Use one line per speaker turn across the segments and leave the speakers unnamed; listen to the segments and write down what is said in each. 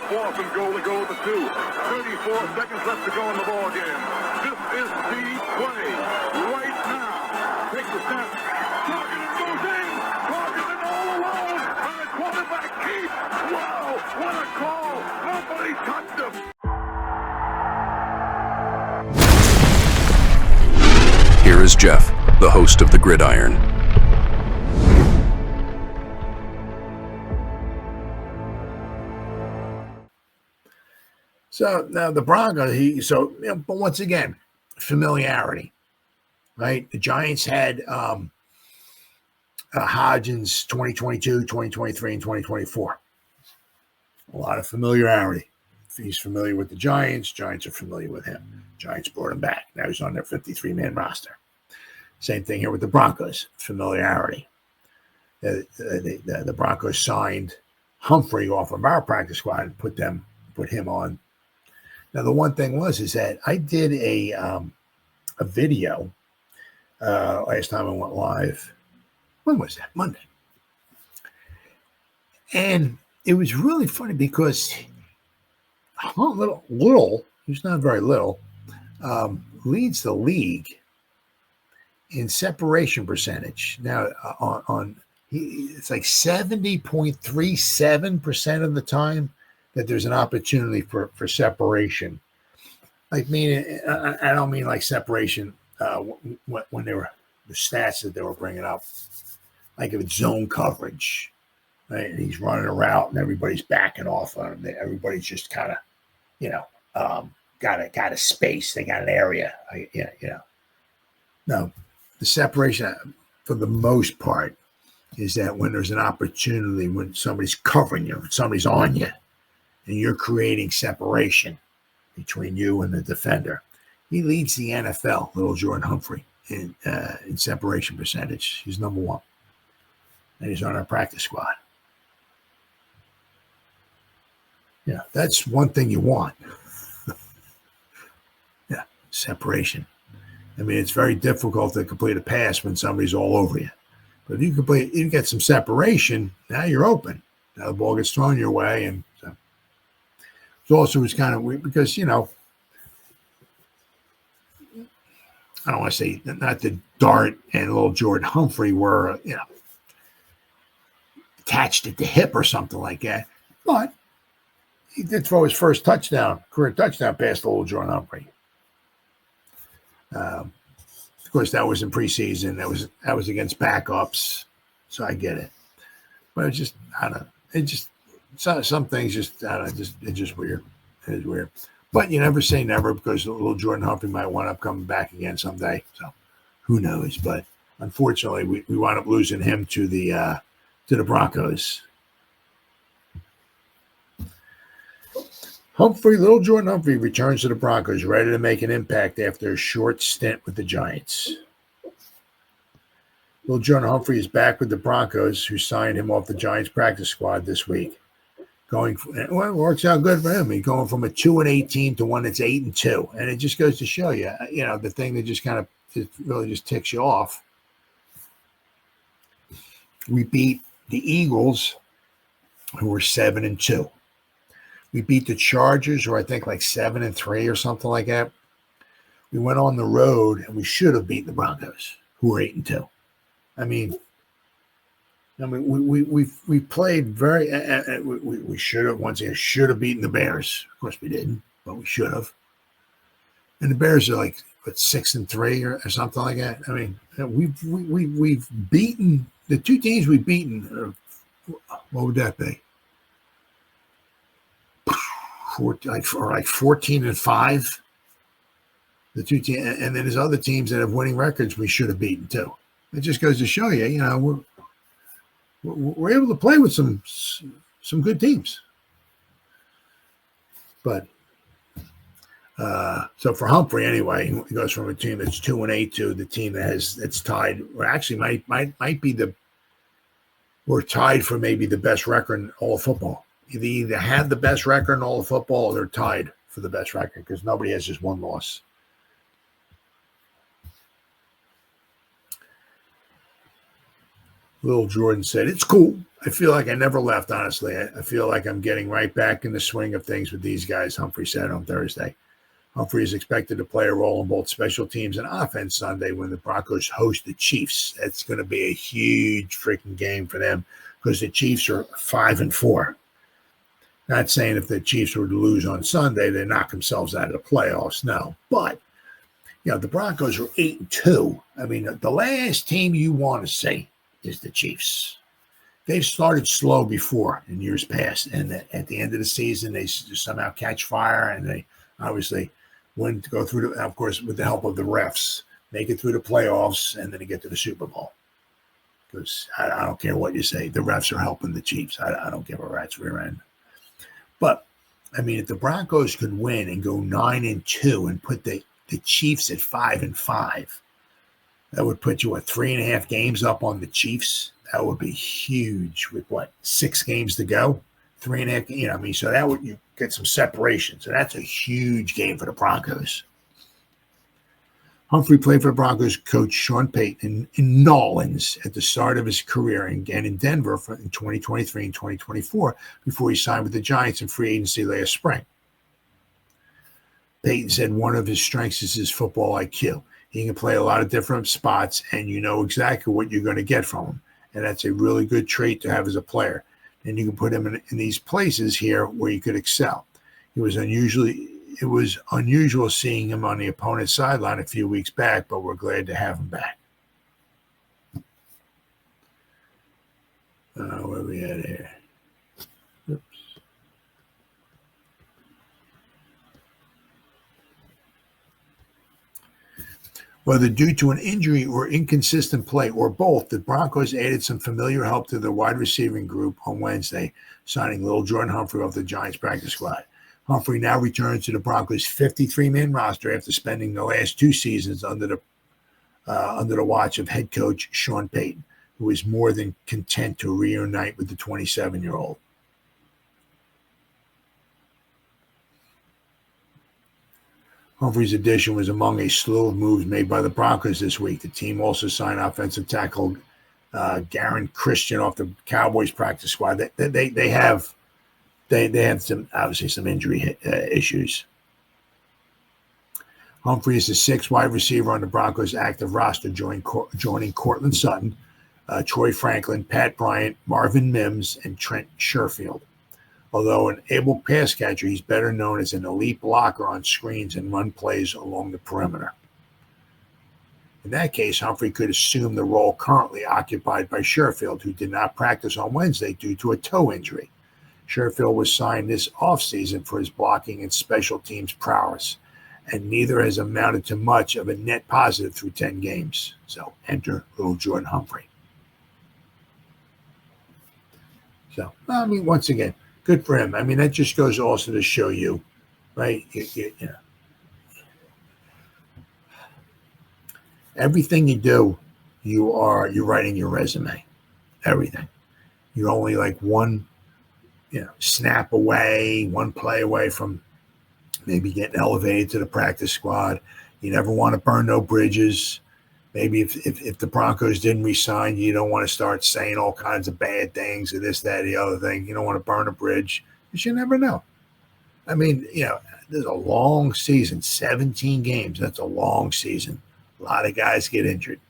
4th and goal to go with the 2. 34 seconds left to go in the ball game. This is the play right now. Takes the snap. Targeted goes in. Targeted all alone. And the quarterback keeps. Wow, what a call. Nobody touched him.
Here is Jeff, the host of the Gridiron.
So now the Broncos, but once again, familiarity, right? The Giants had Hodgins 2022, 2023, and 2024. A lot of familiarity. If he's familiar with the Giants are familiar with him. Giants brought him back. Now he's on their 53-man roster. Same thing here with the Broncos, familiarity. The Broncos signed Humphrey off of our practice squad and put him on. Now, the one thing is that I did a video last time I went live. When was that? Monday. And it was really funny because little, he's not very little, leads the league in separation percentage. Now, it's like 70.37% of the time that there's an opportunity for separation. Like, meaning, I don't mean like separation when they were the stats that they were bringing up, like if it's zone coverage, right? And he's running a route and everybody's backing off on him. Everybody's just kind of, got a space. They got an area. No, the separation for the most part is that when there's an opportunity, when somebody's covering you, when somebody's on you, and you're creating separation between you and the defender. He leads the NFL, Lil'Jordan Humphrey, in separation percentage. He's number 1. And he's on our practice squad. Yeah, that's one thing you want. Yeah, separation. I mean, it's very difficult to complete a pass when somebody's all over you. But if you get some separation, now you're open. Now the ball gets thrown your way, and also it's kind of weird because, I don't want to say not that Dart and Lil'Jordan Humphrey were, attached at the hip or something like that. But he did throw his first career touchdown pass to Lil'Jordan Humphrey. Of course, that was in preseason. That was against backups. So I get it. But it's just, I don't know. It just, some things just, I don't know, it's just weird. It is weird. But you never say never because Lil'Jordan Humphrey might wind up coming back again someday. So who knows? But unfortunately, we wound up losing him to the Broncos. Lil'Jordan Humphrey returns to the Broncos, ready to make an impact after a short stint with the Giants. Lil'Jordan Humphrey is back with the Broncos, who signed him off the Giants practice squad this week. It works out good for him. He's going from a 2-8 team to one that's 8-2, and it just goes to show you, the thing that just kind of really just ticks you off. We beat the Eagles, who were 7-2. We beat the Chargers, who I think like 7-3 or something like that. We went on the road, and we should have beaten the Broncos, who were 8-2. I mean, we played very. We should have beaten the Bears. Of course, we didn't, but we should have. And the Bears are like 6-3 or something like that. I mean, we've beaten the two teams we've beaten. What would that be? 14-5. The two teams, and then there's other teams that have winning records we should have beaten too. It just goes to show you, we're able to play with some good teams. But so for Humphrey anyway, he goes from a team that's 2-8 to the team that's tied, or actually might be we're tied for maybe the best record in all of football. They either have the best record in all of football, or they're tied for the best record because nobody has just one loss. Lil'Jordan said, "It's cool. I feel like I never left, honestly. I feel like I'm getting right back in the swing of things with these guys," Humphrey said on Thursday. Humphrey is expected to play a role in both special teams and offense Sunday when the Broncos host the Chiefs. That's going to be a huge freaking game for them because the Chiefs are 5-4. Not saying if the Chiefs were to lose on Sunday, they knock themselves out of the playoffs. No, but the Broncos are 8-2. I mean, the last team you want to see is the Chiefs. They've started slow before in years past, and at the end of the season, they somehow catch fire, and they obviously win to go through, of course, with the help of the refs, make it through the playoffs, and then they get to the Super Bowl. Because I don't care what you say, the refs are helping the Chiefs. I don't give a rat's rear end. But I mean, if the Broncos could win and go 9-2 and put the Chiefs at 5-5, that would put you at 3.5 games up on the Chiefs. That would be huge with 6 games to go, 3.5. So that would, you get some separation. So that's a huge game for the Broncos. Humphrey played for the Broncos coach Sean Payton in New Orleans at the start of his career and in Denver in 2023 and 2024 before he signed with the Giants in free agency last spring. Payton said one of his strengths is his football IQ. He can play a lot of different spots, and you know exactly what you're going to get from him. And that's a really good trait to have as a player. And you can put him in these places here where he could excel. It was unusual seeing him on the opponent's sideline a few weeks back, but we're glad to have him back. Where are we at here? Oops. Whether due to an injury or inconsistent play or both, the Broncos added some familiar help to their wide receiving group on Wednesday, signing Lil'Jordan Humphrey off the Giants practice squad. Humphrey now returns to the Broncos' 53-man roster after spending the last 2 seasons under the watch of head coach Sean Payton, who is more than content to reunite with the 27-year-old. Humphrey's addition was among a slew of moves made by the Broncos this week. The team also signed offensive tackle Garen Christian off the Cowboys practice squad. They have some injury issues. Humphrey is the 6th wide receiver on the Broncos' active roster, joining Cortland Sutton, Troy Franklin, Pat Bryant, Marvin Mims, and Trent Sherfield. Although an able pass catcher, he's better known as an elite blocker on screens and run plays along the perimeter. In that case, Humphrey could assume the role currently occupied by Sherfield, who did not practice on Wednesday due to a toe injury. Sherfield was signed this offseason for his blocking and special teams prowess, and neither has amounted to much of a net positive through 10 games. So enter Lil'Jordan Humphrey. So, I mean, once again, good for him. I mean, that just goes also to show you, right? Everything you do, you're writing your resume. Everything. You're only like one, snap away, one play away from maybe getting elevated to the practice squad. You never want to burn no bridges. Maybe if the Broncos didn't re-sign you, you don't want to start saying all kinds of bad things or this, that, the other thing. You don't want to burn a bridge. But you never know. I mean, there's a long season, 17 games. That's a long season. A lot of guys get injured.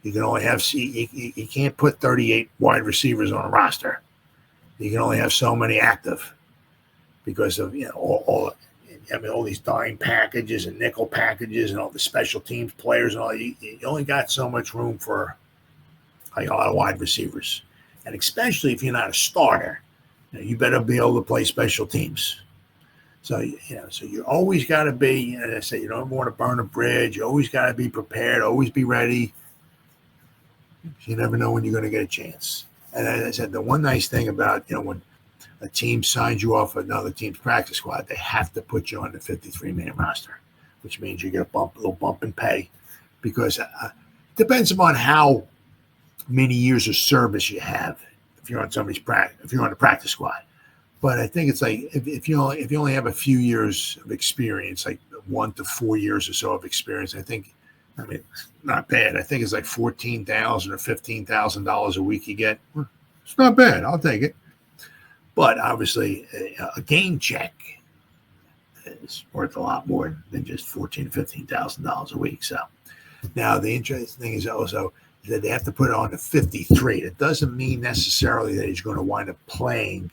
You can only have you can't put 38 wide receivers on a roster. You can only have so many active because of all these dime packages and nickel packages and all the special teams players and all. You only got so much room for a lot of wide receivers, and especially if you're not a starter, you better be able to play special teams. So so you always got to be. As I said, you don't want to burn a bridge. You always got to be prepared. Always be ready. You never know when you're going to get a chance. And as I said, the one nice thing about when a team signs you off another team's practice squad, they have to put you on the 53-man roster, which means you get a little bump in pay, because it depends upon how many years of service you have. If you're on if you're on the practice squad, but I think it's like if you only have a few years of experience, like 1 to 4 years or so of experience, I think I mean, it's not bad. I think it's like $14,000 or $15,000 a week you get. It's not bad. I'll take it. But obviously, a game check is worth a lot more than just $14,000 to $15,000 a week. So now the interesting thing is also that they have to put it on to 53. It doesn't mean necessarily that he's going to wind up playing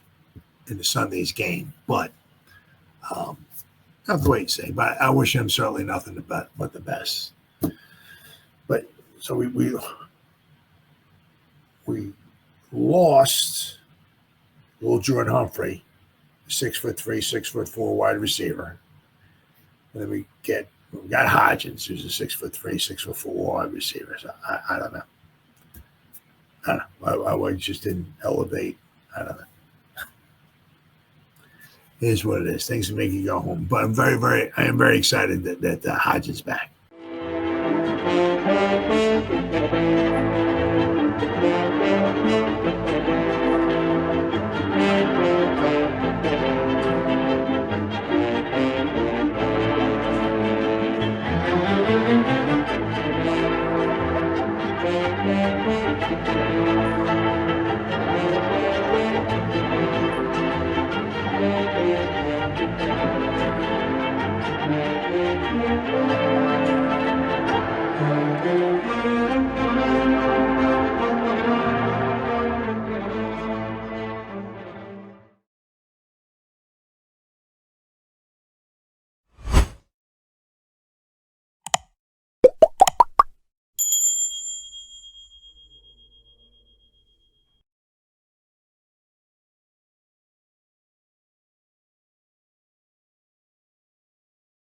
in the Sunday's game, but I'll have to wait and see. But I wish him certainly nothing but the best. But so we lost Lil'Jordan Humphrey, 6'3", 6'4" wide receiver. And then we got Hodgins, who's a 6'3", 6'4" wide receiver. So I don't know. I just didn't elevate. I don't know. It is what it is. Things that make you go home. But I am very excited that Hodgins back.